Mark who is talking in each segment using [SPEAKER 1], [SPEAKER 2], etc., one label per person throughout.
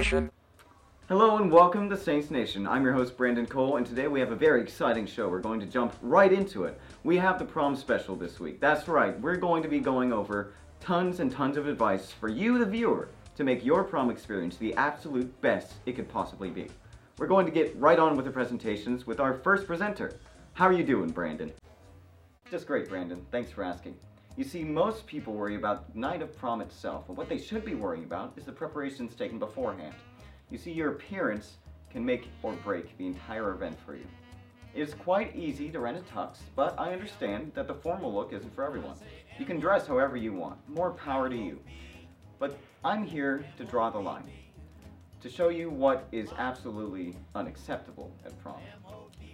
[SPEAKER 1] Nation.
[SPEAKER 2] Hello and welcome to Saints Nation. I'm your host Brandon Cole, and today we have a very exciting show. We're going to jump right into it. We have the prom special this week. That's right, we're going to be going over tons and tons of advice for you, the viewer, to make your prom experience the absolute best it could possibly be. We're going to get right on with the presentations with our first presenter. How are you doing, Brandon? Just great, Brandon. Thanks for asking. You see, most people worry about the night of prom itself, but what they should be worrying about is the preparations taken beforehand. You see, your appearance can make or break the entire event for you. It is quite easy to rent a tux, but I understand that the formal look isn't for everyone. You can dress however you want. More power to you. But I'm here to draw the line, to show you what is absolutely unacceptable at prom.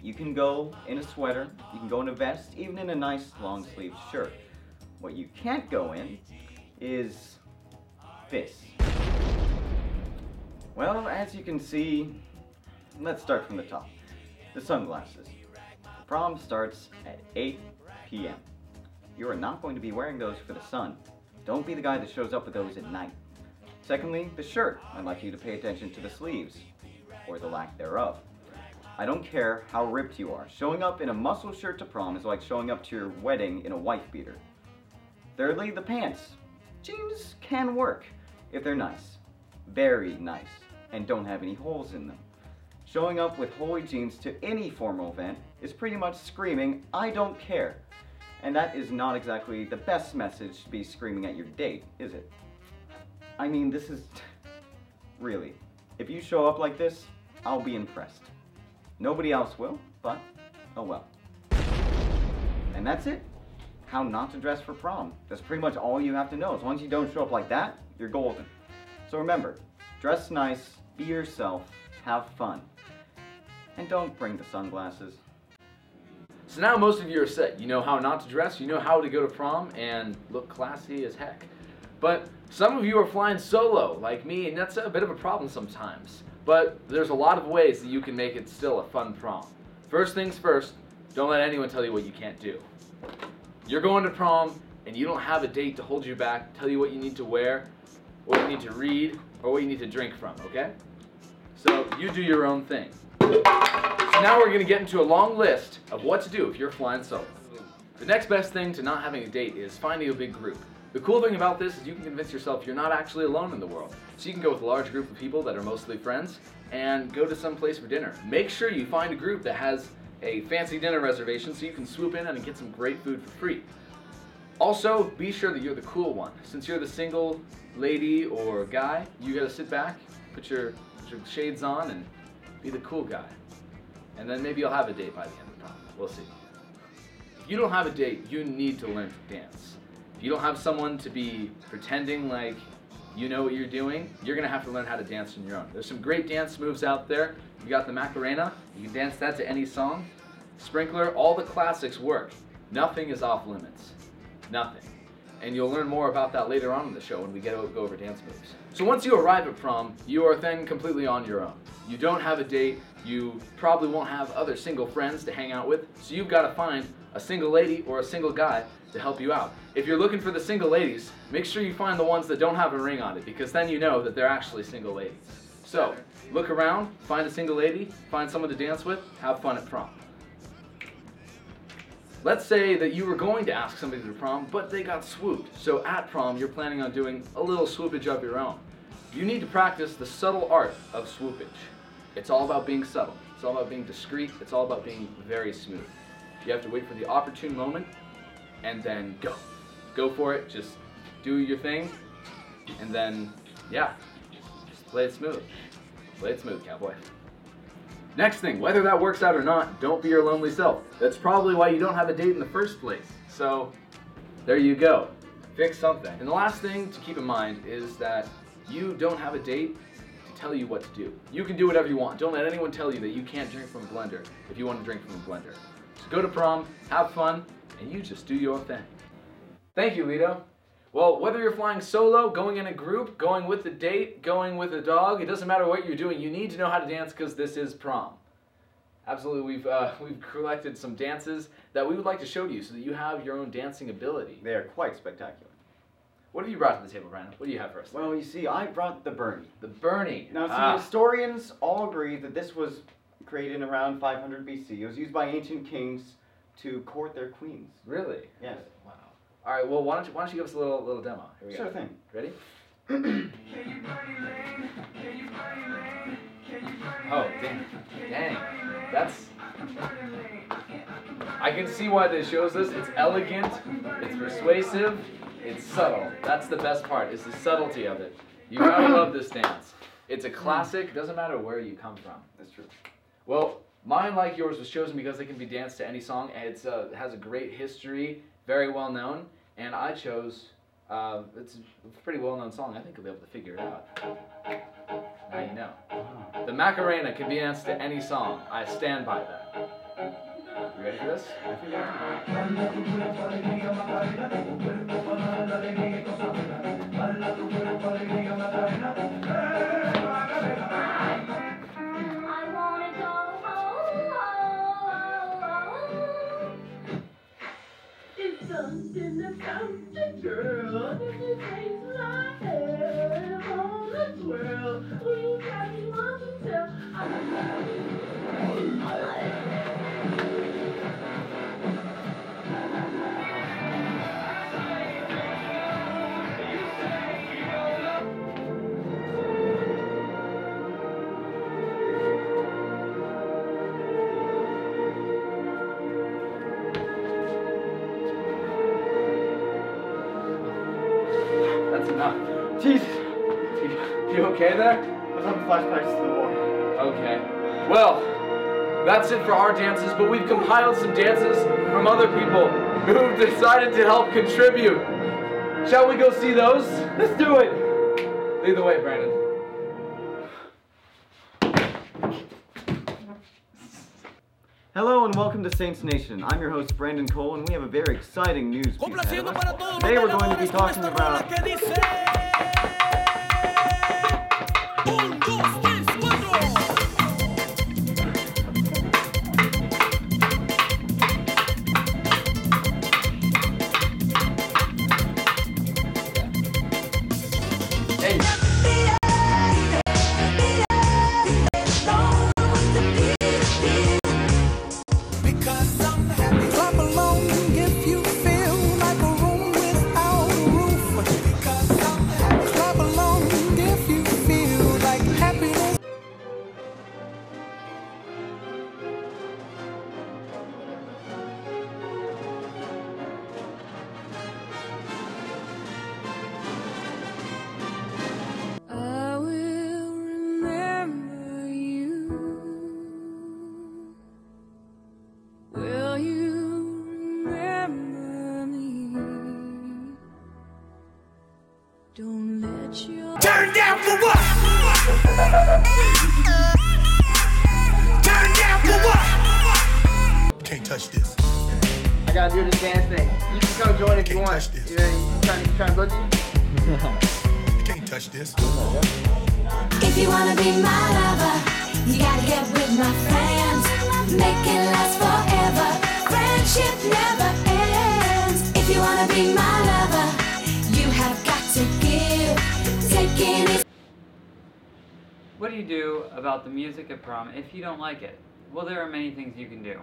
[SPEAKER 2] You can go in a sweater, you can go in a vest, even in a nice long-sleeved shirt. What you can't go in is this. Well, as you can see, let's start from the top. The sunglasses. Prom starts at 8 p.m. You are not going to be wearing those for the sun. Don't be the guy that shows up with those at night. Secondly, the shirt. I'd like you to pay attention to the sleeves, or the lack thereof. I don't care how ripped you are. Showing up in a muscle shirt to prom is like showing up to your wedding in a wife beater. Thirdly, the pants. Jeans can work if they're nice. Very nice. And don't have any holes in them. Showing up with holy jeans to any formal event is pretty much screaming, I don't care. And that is not exactly the best message to be screaming at your date, is it? I mean, this is... really. If you show up like this, I'll be impressed. Nobody else will, but oh well. And that's it. How not to dress for prom. That's pretty much all you have to know. As long as you don't show up like that, you're golden. So remember, dress nice, be yourself, have fun. And don't bring the sunglasses.
[SPEAKER 3] So now most of you are set. You know how not to dress, you know how to go to prom and look classy as heck. But some of you are flying solo, like me, and that's a bit of a problem sometimes. But there's a lot of ways that you can make it still a fun prom. First things first, don't let anyone tell you what you can't do. You're going to prom, and you don't have a date to hold you back, tell you what you need to wear, what you need to read, or what you need to drink from, okay? So you do your own thing. So now we're going to get into a long list of what to do if you're flying solo. The next best thing to not having a date is finding a big group. The cool thing about this is you can convince yourself you're not actually alone in the world. So you can go with a large group of people that are mostly friends and go to some place for dinner. Make sure you find a group that has a fancy dinner reservation so you can swoop in and get some great food for free. Also, be sure that you're the cool one. Since you're the single lady or guy, you gotta sit back, put your shades on, and be the cool guy. And then maybe you'll have a date by the end of the prom. We'll see. If you don't have a date, you need to learn to dance. If you don't have someone to be pretending like you know what you're doing, you're gonna have to learn how to dance on your own. There's some great dance moves out there. You got the Macarena, you can dance that to any song. Sprinkler, all the classics work. Nothing is off limits. Nothing. And you'll learn more about that later on in the show when we go over dance moves. So once you arrive at prom, you are then completely on your own. You don't have a date, you probably won't have other single friends to hang out with, so you've got to find a single lady or a single guy to help you out. If you're looking for the single ladies, make sure you find the ones that don't have a ring on it, because then you know that they're actually single ladies. So, look around, find a single lady, find someone to dance with, have fun at prom. Let's say that you were going to ask somebody to prom, but they got swooped. So at prom, you're planning on doing a little swoopage of your own. You need to practice the subtle art of swoopage. It's all about being subtle. It's all about being discreet. It's all about being very smooth. You have to wait for the opportune moment and then go. Go for it. Just do your thing. And then, yeah, just play it smooth. Play it smooth, cowboy. Next thing, whether that works out or not, don't be your lonely self. That's probably why you don't have a date in the first place. So, there you go. Fix something. And the last thing to keep in mind is that you don't have a date to tell you what to do. You can do whatever you want. Don't let anyone tell you that you can't drink from a blender if you want to drink from a blender. So go to prom, have fun, and you just do your thing. Thank you, Lito. Well, whether you're flying solo, going in a group, going with a date, going with a dog, it doesn't matter what you're doing. You need to know how to dance because this is prom. Absolutely, we've collected some dances that we would like to show to you so that you have your own dancing ability.
[SPEAKER 2] They are quite spectacular.
[SPEAKER 3] What have you brought to the table, Brandon? What do you have for us?
[SPEAKER 2] Well, you see, I brought the Bernie.
[SPEAKER 3] The Bernie.
[SPEAKER 2] Now, see, historians all agree that this was created around 500 BC. It was used by ancient kings to court their queens.
[SPEAKER 3] Really?
[SPEAKER 2] Yes.
[SPEAKER 3] Wow. All right. Well, why don't you give us a little demo? Here we go.
[SPEAKER 2] Sure thing.
[SPEAKER 3] Ready? Oh, dang. That's. I can see why this shows us. It's elegant. It's persuasive. It's subtle. That's the best part. Is the subtlety of it. You gotta love this dance. It's a classic. Doesn't matter where you come from.
[SPEAKER 2] That's true.
[SPEAKER 3] Well, mine, like yours, was chosen because it can be danced to any song. And it has a great history, very well known. And I chose, it's a pretty well known song. I think you'll be able to figure it out. Now you know. The Macarena can be danced to any song. I stand by that. You ready for this?
[SPEAKER 2] I think I
[SPEAKER 3] That's enough.
[SPEAKER 2] Jesus!
[SPEAKER 3] You okay there?
[SPEAKER 2] I was having flashbacks to the war.
[SPEAKER 3] Okay. Well, that's it for our dances, but we've compiled some dances from other people who've decided to help contribute. Shall we go see those?
[SPEAKER 2] Let's do it!
[SPEAKER 3] Lead the way, Brandon.
[SPEAKER 2] Hello and welcome to Saints Nation. I'm your host Brandon Cole and we have a very exciting news piece ahead of us. Today we're going to be talking about...
[SPEAKER 1] Turn down for what? Turn down for what? Can't touch this.
[SPEAKER 4] I gotta do this dance thing. You can come join if you want. You trying to boogie?
[SPEAKER 1] You can't touch this.
[SPEAKER 5] If you wanna be my lover, you gotta get with my friends. Make it last forever. Friendship never ends. If you wanna be my lover, you have got to give. Taking it.
[SPEAKER 6] What do you do about the music at prom if you don't like it? Well, there are many things you can do.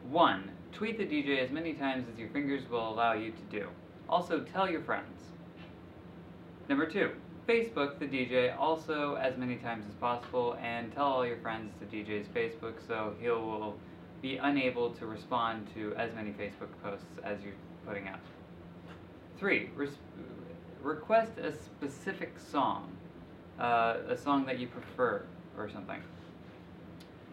[SPEAKER 6] 1. Tweet the DJ as many times as your fingers will allow you to do. Also, tell your friends. Number 2. Facebook the DJ also as many times as possible and tell all your friends to DJ's Facebook so he will be unable to respond to as many Facebook posts as you're putting out. 3. Request a specific song, a song that you prefer or something.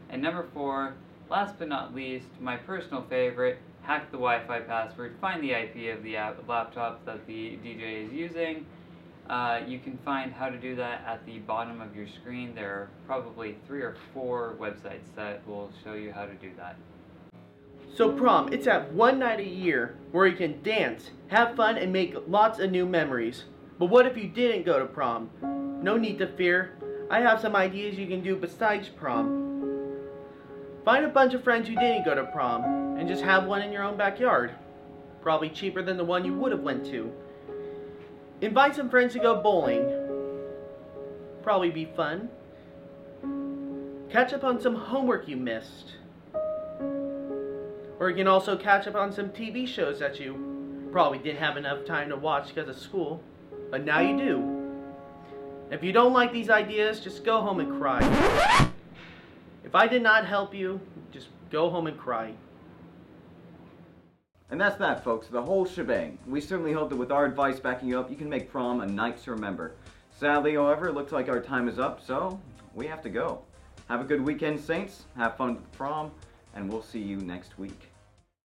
[SPEAKER 6] And number 4, last but not least, my personal favorite, hack the Wi-Fi password, find the IP of the laptop that the DJ is using. You can find how to do that at the bottom of your screen. There are probably 3 or 4 websites that will show you how to do that.
[SPEAKER 4] So prom, it's that one night a year where you can dance, have fun, and make lots of new memories. But what if you didn't go to prom? No need to fear. I have some ideas you can do besides prom. Find a bunch of friends who didn't go to prom, and just have one in your own backyard. Probably cheaper than the one you would have went to. Invite some friends to go bowling. Probably be fun. Catch up on some homework you missed. Or you can also catch up on some TV shows that you probably didn't have enough time to watch because of school, but now you do. If you don't like these ideas, just go home and cry. If I did not help you, just go home and cry.
[SPEAKER 2] And that's that, folks, the whole shebang. We certainly hope that with our advice backing you up, you can make prom a night to remember. Sadly, however, it looks like our time is up, so we have to go. Have a good weekend, Saints. Have fun with prom, and we'll see you next week.